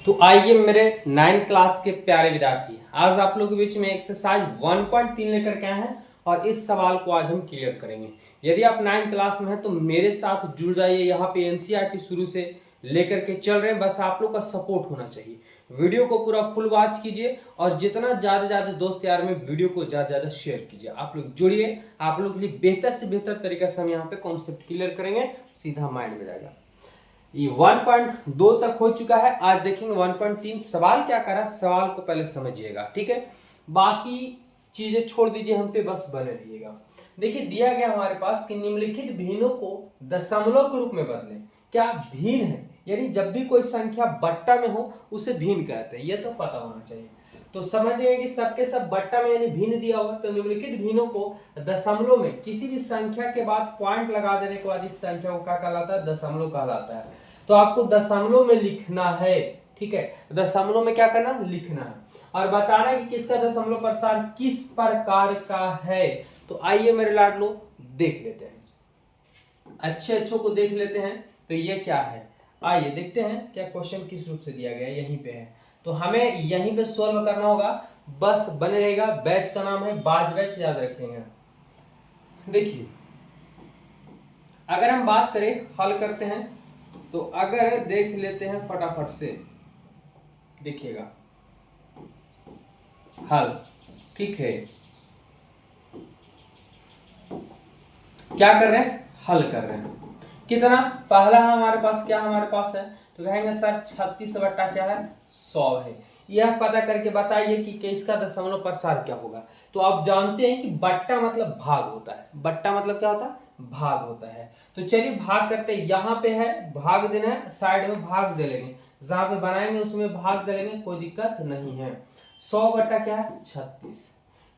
तो आइए मेरे 9th क्लास के प्यारे विद्यार्थी, आज आप लोगों के बीच में एक्सरसाइज 1.3 लेकर के आए हैं और इस सवाल को आज हम क्लियर करेंगे। यदि आप 9th क्लास में हैं तो मेरे साथ जुड़ जाइए। यहाँ पे एनसीईआरटी शुरू से लेकर के चल रहे हैं, बस आप लोग का सपोर्ट होना चाहिए। वीडियो को पूरा फुल वॉच कीजिए और जितना ज़्यादा दोस्त यार में वीडियो को ज़्यादा शेयर कीजिए। आप लोग जुड़िए, आप लोग के लिए बेहतर से बेहतर तरीके से हम यहाँ पे कॉन्सेप्ट क्लियर करेंगे, सीधा माइंड में जाएगा। ये 1.2 तक हो चुका है, आज देखेंगे 1.3। सवाल क्या करा, सवाल को पहले समझिएगा, ठीक है। बाकी चीजें छोड़ दीजिए, हम पे बस बने रहिएगा। देखिए दिया गया हमारे पास कि निम्नलिखित भिन्नों को दशमलव के रूप में बदलें। क्या भिन्न है, यानी जब भी कोई संख्या बट्टा में हो उसे भिन्न कहते हैं, ये तो पता होना चाहिए। तो समझिए कि सबके सब बट्टा में यानी भिन्न दिया हुआ, तो निम्नलिखित भिन्नों को दशमलव में किसी भी संख्या के बाद पॉइंट लगा देने के बाद इस संख्या को क्या कहलाता है, दशमलव कहलाता है। तो आपको दशमलव में लिखना है, ठीक है। दशमलव में क्या करना, लिखना है और बताना कि किसका दशमलव प्रसार किस प्रकार का है। तो आइए मेरे लाडलो देख लेते हैं, अच्छे को देख लेते हैं। तो ये क्या है, आइए देखते हैं क्या क्वेश्चन किस रूप से दिया गया है। यहीं पे है तो हमें यहीं पे सॉल्व करना होगा, बस बने रहेगा। बैच का नाम है बाज बैच, याद रखेंगे। देखिए अगर हम बात करें हल करते हैं, तो अगर देख लेते हैं फटाफट से, देखिएगा हल, ठीक है। क्या कर रहे हैं, हल कर रहे हैं। कितना, पहला हमारे पास क्या हमारे पास है, तो कहेंगे सर 36 बट्टा क्या है, 100 है। यह पता करके बताइए कि इसका दशमलव प्रसार क्या होगा। तो आप जानते हैं कि बट्टा मतलब भाग होता है। बट्टा मतलब क्या होता है, भाग होता है। तो चलिए भाग करते हैं। यहाँ पे है भाग देना है, साइड में भाग दे लेंगे, जहां पे बनाएंगे उसमें भाग दे लेंगे, कोई दिक्कत नहीं है। 100 बट्टा क्या है, 36।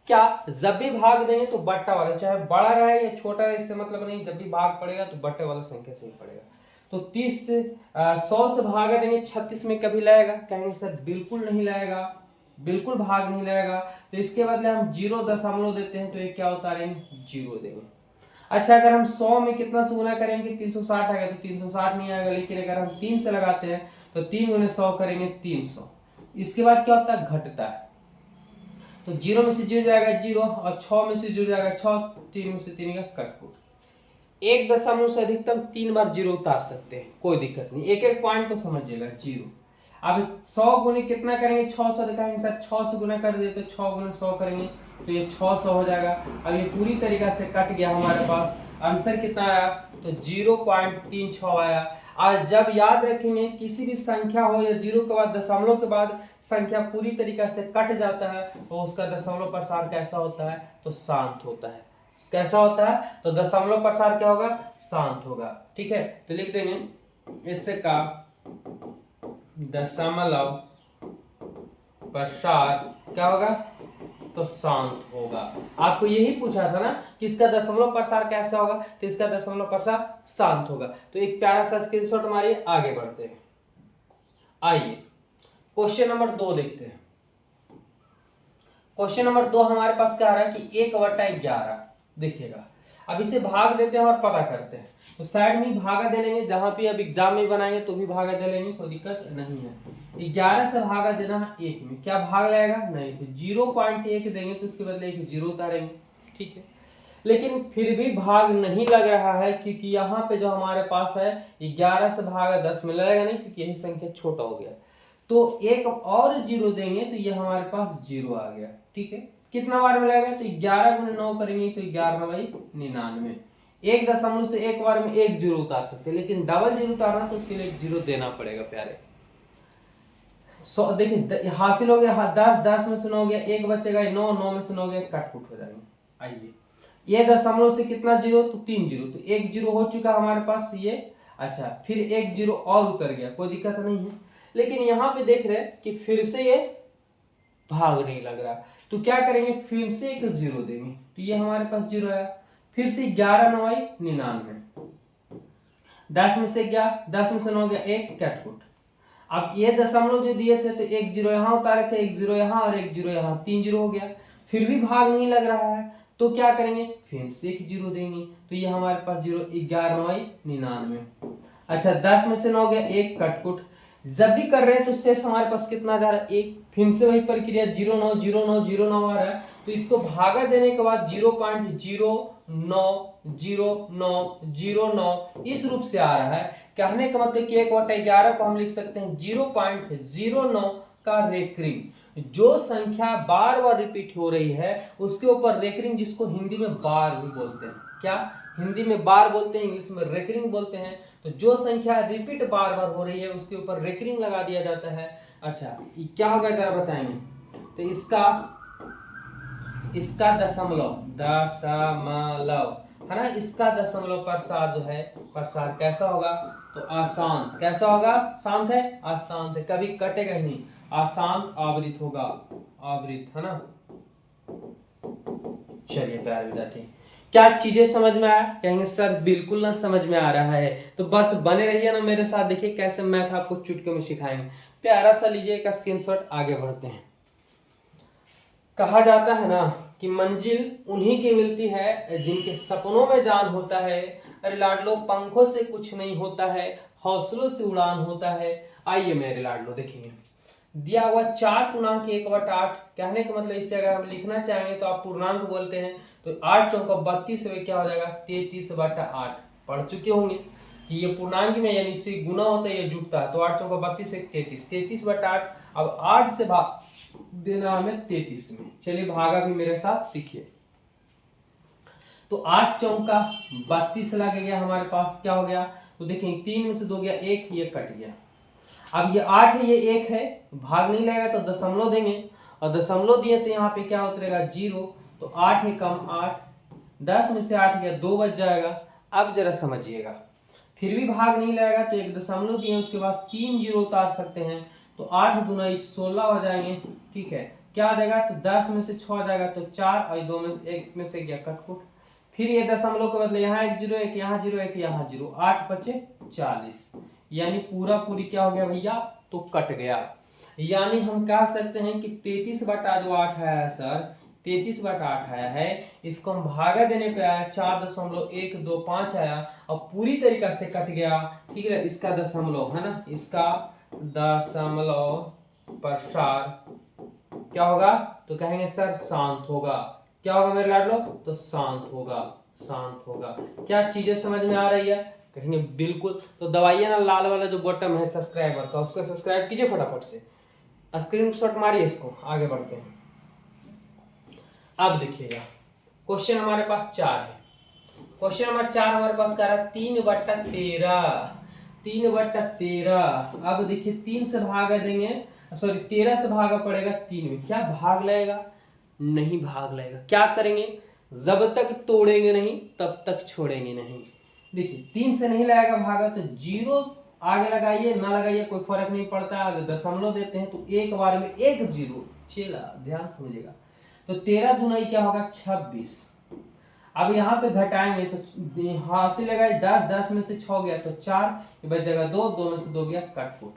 क्या जब भी भाग देंगे तो बट्टा वाला, चाहे बड़ा रहे या छोटा रहे, इससे मतलब नहीं, जब भी भाग पड़ेगा तो बट्टे वाला संख्या से ही पड़ेगा। तो 30 से 100 से भागा देंगे 36 में, कभी लाएगा, कहेंगे सर बिल्कुल नहीं लाएगा, बिल्कुल भाग नहीं लाएगा। तो इसके बदले हम 0 देते हैं, तो ये क्या उतारेंगे, 0 देंगे। अच्छा अगर हम 100 में कितना से गुना करेंगे, 360 आएगा, तो 360 नहीं आएगा। लेकिन अगर हम 3 से लगाते हैं तो 3 गुने 100 करेंगे 300। इसके बाद क्या होता है, घटता है। तो 0 में से जुड़ जाएगा 0 और 6 में से जुड़ जाएगा 6, 3 में से 3 का कटपुट। एक दशमलव से अधिकतम 3 बार 0 उतार सकते हैं, कोई दिक्कत नहीं। एक एक पॉइंट को समझिएगा, 0। अब 100 गुने कितना करेंगे, 600 दिखाएंगे सर, 6 से गुना कर देते, 6 गुने 100 करेंगे तो ये 600 हो जाएगा। अब ये पूरी तरीका से कट गया हमारे पास। आंसर कितना आया, तो 0.36 आया। आज जब याद रखेंगे किसी भी संख्या हो या 0 के बाद दशमलव के बाद संख्या पूरी तरीका से कट जाता है, तो उसका दशमलव प्रसार कैसा होता है, तो शांत होता है। कैसा होता है, तो दशमलव प्रसार क्या होगा, शांत होगा, ठीक है। तो लिख देंगे इससे का दशमलव प्रसार क्या होगा, तो शांत होगा। आपको यही पूछा था ना कि इसका दशमलव प्रसार कैसा होगा, तो इसका दशमलव प्रसार शांत होगा। तो एक प्यारा सा स्क्रीनशॉट मारिए, आगे बढ़ते हैं। आइए क्वेश्चन नंबर 2 देखते हैं। क्वेश्चन नंबर 2 हमारे पास क्या आ रहा है कि 1/11। देखिएगा अब इसे भाग देते हैं और पता करते हैं। तो साइड में भागा दे लेंगे, जहां पे अब एग्जाम में बनाएंगे तो भी भागा दे लेंगे, कोई दिक्कत नहीं है। 11 से भागा देना है 1 में, क्या भाग लगेगा, नहीं। तो 0.1 देंगे तो उसके बदले एक 0 उतारेंगे, ठीक है। लेकिन फिर भी भाग नहीं लग रहा है, क्योंकि यहाँ पे जो हमारे पास है 11 से भागा 10 में लगेगा नहीं, क्योंकि यही संख्या छोटा हो गया। तो एक और 0 देंगे तो ये हमारे पास 0 आ गया, ठीक है। कितना बार मिलेगा, तो 11 गुने 9 करेंगे तो 11×99। एक दशमलव से एक बार में एक 0 उतार सकते हैं, लेकिन डबल 0 उतारना तो उसके लिए एक 0 देना पड़ेगा प्यारे। देखिए हासिल हो गया 10 में से 9 गया, एक बचेगा 9 में से 9 गया, कटपुट हो जाएंगे। आइए ये दशमलव से कितना 0, तो 3 0, तो एक 0 हो चुका हमारे पास ये। अच्छा फिर एक 0 और उतर गया, कोई दिक्कत नहीं है। लेकिन यहाँ पे देख रहे हैं कि फिर से ये भाग नहीं लग रहा, तो क्या करेंगे, फिर से एक 0 देंगे, तो ये हमारे पास 0 आया। फिर से 11×9 = 99। 10 में से गया, 10 में से 9 गया, एक कैटपुट। अब ये दशमलव जो दिए थे तो एक 0 यहाँ उतारे थे, एक 0 यहाँ और एक 0 यहाँ, 3 0 हो गया। फिर भी भाग नहीं लग रहा है, तो क्या करेंगे, फिर से एक 0 देंगे, तो ये हमारे पास 0, 11×9 = 99। अच्छा 10 में से 9 गया, एक कटपुट। जब भी कर रहे हैं तो शेष हमारे पास कितना जा रहा है 1। फिर से वही प्रक्रिया 0.9 आ रहा है, तो इसको भागा देने के बाद 0.090909 इस रूप से आ रहा है। कहने का मतलब कि 1/11 को हम लिख सकते हैं 0.09 का रेकरिंग। जो संख्या बार बार रिपीट हो रही है उसके ऊपर रेकरिंग, जिसको हिंदी में बार भी बोलते हैं। क्या हिंदी में बार बोलते हैं, इंग्लिश में रेकरिंग बोलते हैं। तो जो संख्या रिपीट बार बार हो रही है उसके ऊपर रेकरिंग लगा दिया जाता है। अच्छा क्या होगा जरा बताएंगे। तो इसका दशमलव है ना, इसका दशमलव प्रसार जो है प्रसार कैसा होगा, तो अशांत। कैसा होगा, शांत है, अशांत है, कभी कटेगा ही नहीं, अशांत आवृत होगा, आवृत है ना। चलिए प्यारे विद्यार्थी, क्या चीजें समझ में आया? कहेंगे सर बिल्कुल ना समझ में आ रहा है, तो बस बने रहिए ना मेरे साथ। देखिए कैसे मैथ आपको चुटकी में सिखाएंगे। प्यारा सा लीजिए एक स्क्रीनशॉट, आगे बढ़ते हैं। कहा जाता है ना कि मंजिल उन्हीं की मिलती है जिनके सपनों में जान होता है। अरे लाडलो पंखों से कुछ नहीं होता है, हौसलों से उड़ान होता है। आइए मेरे लाडलो देखेंगे, दिया हुआ 4.1/8। कहने का मतलब इससे अगर हम लिखना चाहेंगे तो आप पूर्णांक बोलते हैं, तो 8 चौका 32 में क्या हो जाएगा 33/8। पढ़ चुके होंगे कि ये पूर्णांक में यानी इससे गुना होता है, ये जुटता है। तो 8 चौका 32 से 33, 33/8। अब 8 से भाग देना हमें 33 में। चलिए भागा भी मेरे साथ सीखिए। तो 8 चौका 32 लग गया हमारे पास, क्या हो गया, तो देखें 3 में से 2 गया 1, ये कट गया। अब ये 8 है, ये 1 है, भाग नहीं लगेगा तो दशमलव देंगे, और दशमलव दिए तो यहाँ पे क्या उतरेगा 0। तो 8 है कम 8, 10 में से 8 गया 2 बच जाएगा। अब जरा समझिएगा, फिर भी भाग नहीं लगेगा तो एक दशमलव दिए, उसके बाद 3 जीरो उतार सकते हैं, तो 8 दूना 16 हो जाएंगे। ठीक है, क्या आ जाएगा, तो 10 में से 6 आ जाएगा तो 4, और 2 में 1 में से गया कटकुट। फिर ये दशमलव के बदले यहाँ 1 0 1, यहाँ 0 1, यहाँ 0, 8 बचे 40, यानी पूरा पूरी क्या हो गया भैया, तो कट गया। यानी हम कह सकते हैं कि 33/8 आया है सर, 33/8 आया है। इसको हम भागा देने पे आया 4.125 आया, और पूरी तरीका से कट गया। ठीक है, इसका दशमलव है ना, इसका दशमलव प्रसार क्या होगा, तो कहेंगे सर शांत होगा। क्या होगा मेरे लाडलो, तो शांत होगा, शांत होगा। क्या चीजें समझ में आ रही है? कहेंगे बिल्कुल। तो दबाइए ना लाल वाला जो बटन है सब्सक्राइबर का, उसको सब्सक्राइब कीजिए फटाफट से, स्क्रीनशॉट मारिए इसको। आगे बढ़ते हैं। अब देखिएगा क्वेश्चन हमारे पास 4 है। क्वेश्चन नंबर 4 हमारे पास कह रहा है 3/13, 3/13। अब देखिए 3 से भागा देंगे, सॉरी 13 से भागा पड़ेगा 3 में, क्या भाग लगेगा, नहीं भाग लगेगा। क्या करेंगे, जब तक तोड़ेंगे नहीं तब तक छोड़ेंगे नहीं। देखिए 3 से नहीं लगेगा भागा, तो 0 आगे लगाइए ना लगाइए कोई फर्क नहीं पड़ता। अगर दशमलव देते हैं तो एक बार में 1 0 चला, ध्यान समझिएगा। तो 13 दूना क्या होगा 26। अब यहाँ पे घटाएंगे तो हाँ से लगाए 10, 10 में से 6 गया तो 4, ये बच जाएगा 2, 2 में से 2 गया कटपुट।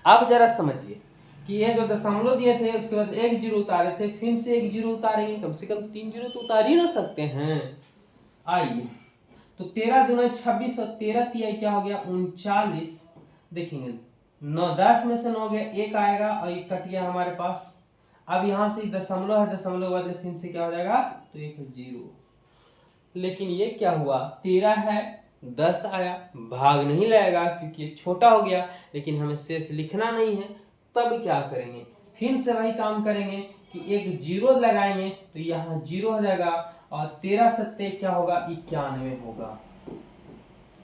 अब जरा समझिए कि ये जो दशमलव दिए थे उसके बाद 1 0 उतारे थे, फिर से 1 0 उतारेंगे, कम से कम 3 0 तो उतार ही ना सकते हैं। आइए, तो 13 दूना 26 और 13 तिया क्या हो गया 39। देखेंगे 9, 10 में से 9 गया 1 आएगा, और ये कट गया हमारे पास। अब यहां से दशमलव है, दशमलव बदले फिर से क्या हो जाएगा, तो 1 0। लेकिन ये क्या हुआ 13 है 10 आया, भाग नहीं लगेगा क्योंकि ये छोटा हो गया, लेकिन हमें शेष लिखना नहीं है। तब क्या करेंगे, फिर से वही काम करेंगे कि 1 0 लगाएंगे, तो यहाँ 0 हो जाएगा, और 13 सत्ते क्या होगा 91 होगा।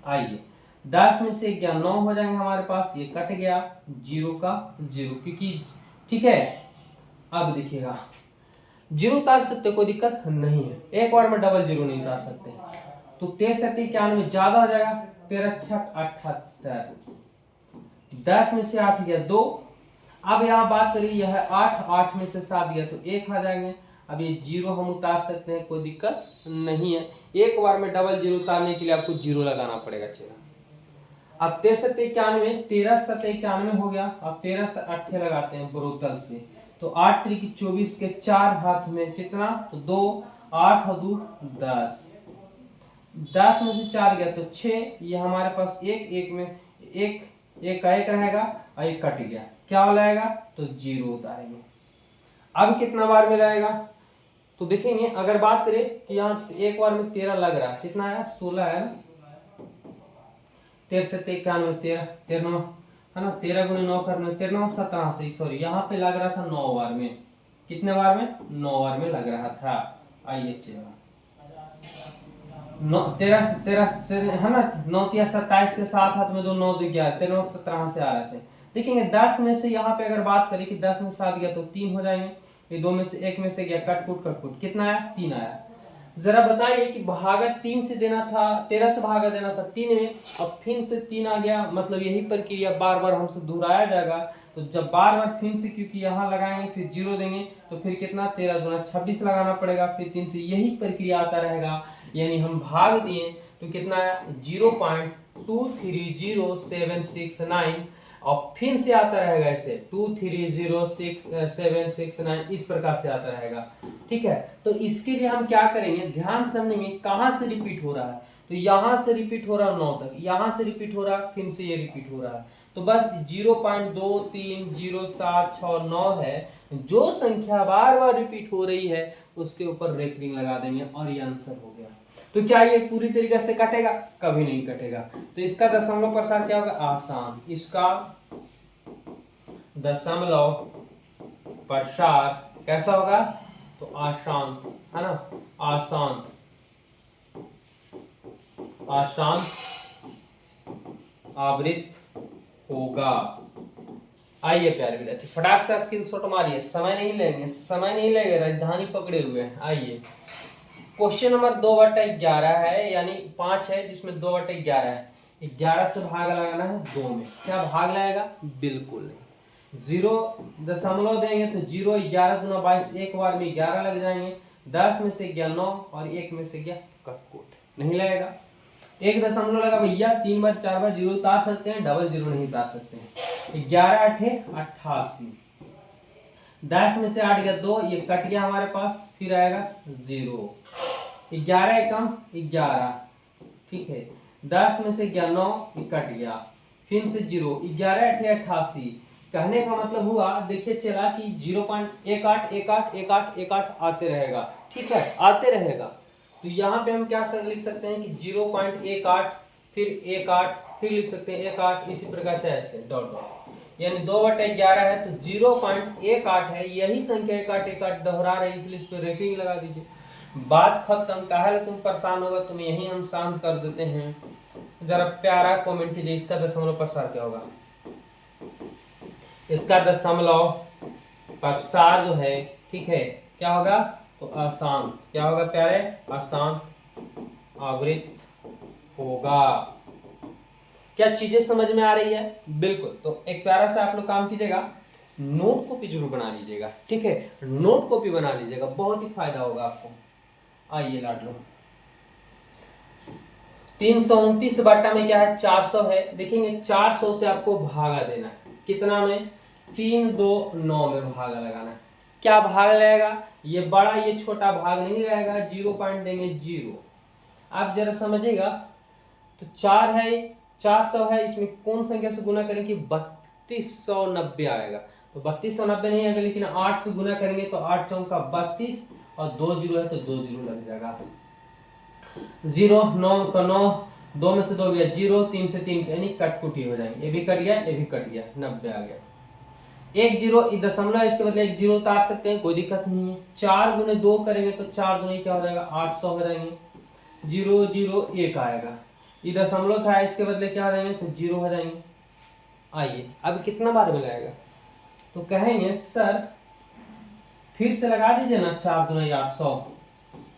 आइए 10 में से 9 हो जाएंगे हमारे पास, ये कट गया 0 का 0, क्योंकि ठीक है। अब देखिएगा 0 उतार सकते, कोई दिक्कत नहीं है, एक बार में डबल 0 नहीं उतार सकते, तो 13 सत्ते 91 ज्यादा हो जाएगा, 13 छक 78, 10 में से 8 गया 2। अब यहाँ बात करिए यह 8, 8 में से 7 गया तो 1 आ जाएंगे। अब ये 0 हम उतार सकते हैं, कोई दिक्कत नहीं है। एक बार में डबल 0 उतारने के लिए आपको 0 लगाना पड़ेगा। चेहरा अब 13 सत्ते 91, 13 सत्ते 91 हो गया। अब 13 से 8 लगाते हैं बोतल से, तो 8 त्रिक 24 के 4 हाथ में कितना, तो 2, 8 और 2 10, 10 में से 4 गया तो 6, ये हमारे पास 1 1 में 1 एक का एक रहेगा और एक कट गया, क्या हो जाएगा, तो 0 उतारेंगे। अब कितना बार में रहेगा, तो देखेंगे अगर बात करें कि यहाँ एक बार में 13 लग रहा है, कितना है, 16 है ना, 13 से 91, 13 है ना, 13 गुणे 9 करने 13 87, सॉरी यहाँ पे लग रहा था 9 बार में, कितने बार में, 9 बार में लग रहा था। आइए चलो 13 से है ना, 9 या 27 के साथ हाथ में 2 9 2 11 13 17 से आ रहे थे। देखेंगे 10 में से यहाँ पे अगर बात करें कि 10 में 7 गया तो 3 हो जाएंगे, ये 2 में से 1 में से गया, कटकुट कितना आया, 3 आया। जरा बताइए कि भागा 3 से देना था, 13 से भागा देना था 3 में, अब फिर से 3 आ गया, मतलब यही प्रक्रिया बार बार हमसे दोहराया जाएगा। तो जब बार बार फिर से, क्योंकि यहाँ लगाएंगे फिर 0 देंगे, तो फिर कितना, 13 दूना 26 लगाना पड़ेगा, फिर 3 से, यही प्रक्रिया आता रहेगा। यानी हम भाग दिए तो कितना आया, 0.230769, और फिर से आता रहेगा ऐसे 2306,769, इस प्रकार से आता रहेगा। ठीक है, तो इसके लिए हम क्या करेंगे, ध्यान समझेंगे कहां से रिपीट हो रहा है, तो यहां से रिपीट हो रहा है 9 तक, यहां से रिपीट हो रहा है, फिर से ये रिपीट हो रहा है, तो बस 0.230769 है, जो संख्या बार बार रिपीट हो रही है उसके ऊपर रेकरिंग लगा देंगे और ये आंसर हो गया। तो क्या ये पूरी तरीके से कटेगा, कभी नहीं कटेगा। तो इसका दशमलव प्रसार क्या होगा, आसान, इसका दशमलव प्रसार कैसा होगा, तो आसान, है ना, आसान, आसान आवृत होगा। आइए प्यारे विद्यार्थी, फटाक से स्क्रीनशॉट मारिए, समय नहीं लेंगे, समय नहीं लेंगे, राजधानी पकड़े हुए हैं। आइए क्वेश्चन नंबर 2/11 है, यानी 5 है जिसमें 2/11 है, 11 से भाग लगाना है 2 में, क्या भाग लगाएगा, बिल्कुल नहीं, 0 दशमलव देंगे तो 0, 11 दूना 22, एक बार में 11 लग जाएंगे, 10 में से गया 9 और 1 में से गया कटकुट, नहीं लगेगा। एक दशमलव लगा भैया, 3 बार 4 बार 0 उतार सकते हैं, डबल 0 नहीं उतार सकते हैं। 11 8 88, 10 में से 8 गया 2, ये कट गया हमारे पास, फिर आएगा 0, 11 एकम 11, ठीक है, 10 में से गया 9, ये कट गया, फिर से 0, 11 8 88, कहने का मतलब हुआ, देखिए चला कि 0.181818 आते रहेगा, ठीक है, आते रहेगा। तो यहाँ पे हम क्या लिख सकते हैं कि 0.18, फिर 18, फिर लिख सकते हैं 18, इसी प्रकार से ऐसे डॉट डॉट, यानी 2/11 है तो 0.18 है, यही संख्या 1818 दोहरा रही, इसलिए इस पर रेटिंग लगा दीजिए, बात खत्म। काहे तुम परेशान होगा, तुम यही हम शांत कर देते हैं। जरा प्यारा कमेंट कीजिए, इसका दशमलव प्रसार क्या होगा, इसका दशमलव प्रसार जो है, ठीक है, क्या होगा, तो आसान, क्या होगा प्यारे, आसान आवृत होगा। क्या चीजें समझ में आ रही है, बिल्कुल। तो एक प्यारा सा आप लोग काम कीजिएगा, नोट कॉपी जरूर बना लीजिएगा, ठीक है, नोट कॉपी बना लीजिएगा, बहुत ही फायदा होगा आपको। आइए लाड लो, 329 बटा में क्या है, 400 है, देखेंगे 400 से आपको भागा देना है, कितना में, 3 2 9 में भागा लगाना है, क्या भाग लगेगा, ये बड़ा ये छोटा भाग नहीं लगेगा, 0 पॉइंट देंगे 0। आप जरा समझिएगा, तो 4 है, 400 है, इसमें कौन संख्या से गुना करेंगे, 3290 आएगा, तो 3290 नहीं आएगा, लेकिन 8 से गुना करेंगे तो 8 चौका 32 और 2 जीरो है तो 2 जीरो लग जाएगा, 0 9 का 9, 2 में से 2 गया 0, 3 से 3 यानी कटकुटी हो जाएंगे, ये भी कट गया, ये भी कट गया, 90 आ गया। 1 0 दशमलव, इसके बदले 1 0 उतार सकते हैं, कोई दिक्कत नहीं है। 4 गुने 2 करेंगे तो 4 गुने क्या हो जाएगा, 800 हो जाएंगे, 0 0 1 आएगा, ये दशमलव था, इसके बदले क्या हो जाएंगे, तो 0 हो जाएंगे। आइए अब कितना बार में लगाएगा, तो कहेंगे सर फिर से लगा दीजिए ना, 4 गुना 800।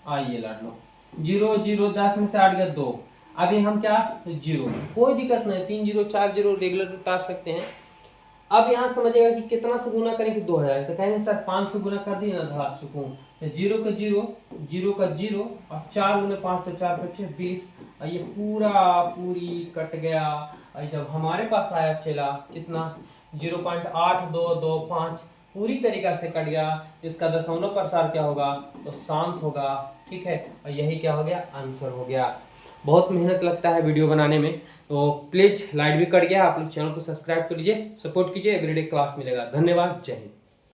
आइए लाड लो, 0 0 10 में से 8 गया 2, अभी हम क्या, तो 0, कोई दिक्कत नहीं, 3 0 4 0 रेगुलर उतार सकते हैं। अब यहाँ समझिएगा कि कितना से गुना करेंगे, 2000, तो कहेंगे सर 5 से गुना कर दिए ना, धात सुकून, तो 0 का 0 0 का 0 और 4 गुने 5 तो 4 5 20, और ये पूरी कट गया। और जब हमारे पास आया चला कितना, 0.8225 पूरी तरीका से कट गया, इसका दशमलव प्रसार क्या होगा, तो शांत होगा, ठीक है, और यही क्या हो गया, आंसर हो गया। बहुत मेहनत लगता है वीडियो बनाने में, तो प्लीज लाइट भी कट गया, आप लोग चैनल को सब्सक्राइब कर लीजिए, सपोर्ट कीजिए, एवरीडे क्लास मिलेगा। धन्यवाद, जय हिंद।